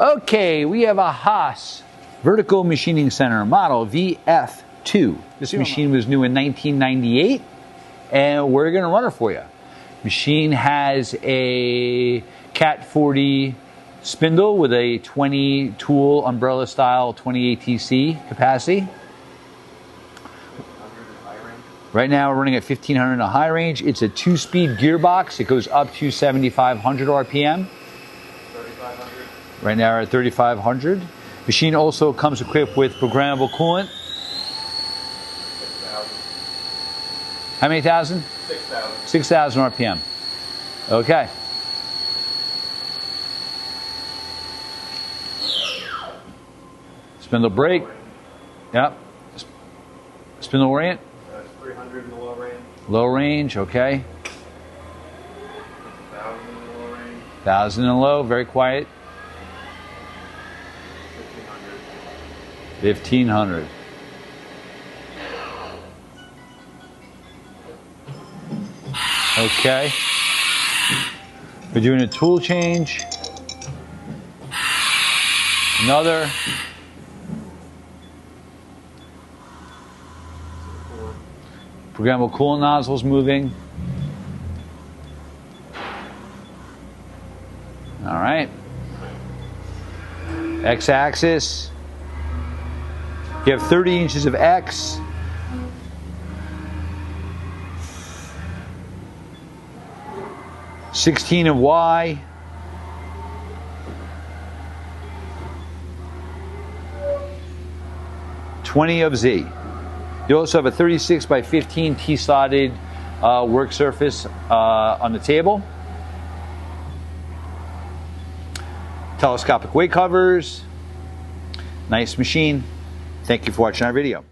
Okay, we have a HAAS Vertical Machining Center model VF-2. This machine was new in 1998, and we're going to run it for you. Machine has a Cat 40 spindle with a 20 tool umbrella style 20 ATC capacity. Right now we're running at 1500 in a high range. It's a 2-speed gearbox. It goes up to 7500 RPM. 3500. Right now we're at 3500. Machine also comes equipped with programmable coolant. 6,000. How many thousand? 6,000. 6,000 RPM. Okay. Spindle brake. Yep. Spindle orient. 300 in the low range. Low range, okay. 1,000 in the low range. 1,000 in low, very quiet. 1,500. 1,500. Okay. We're doing a tool change. Another. Programmable coolant nozzles moving. All right. X-axis. You have 30 inches of X. $16 of Y. $20 of Z. You also have a 36 by 15 T-slotted work surface on the table. Telescopic weight covers. Nice machine. Thank you for watching our video.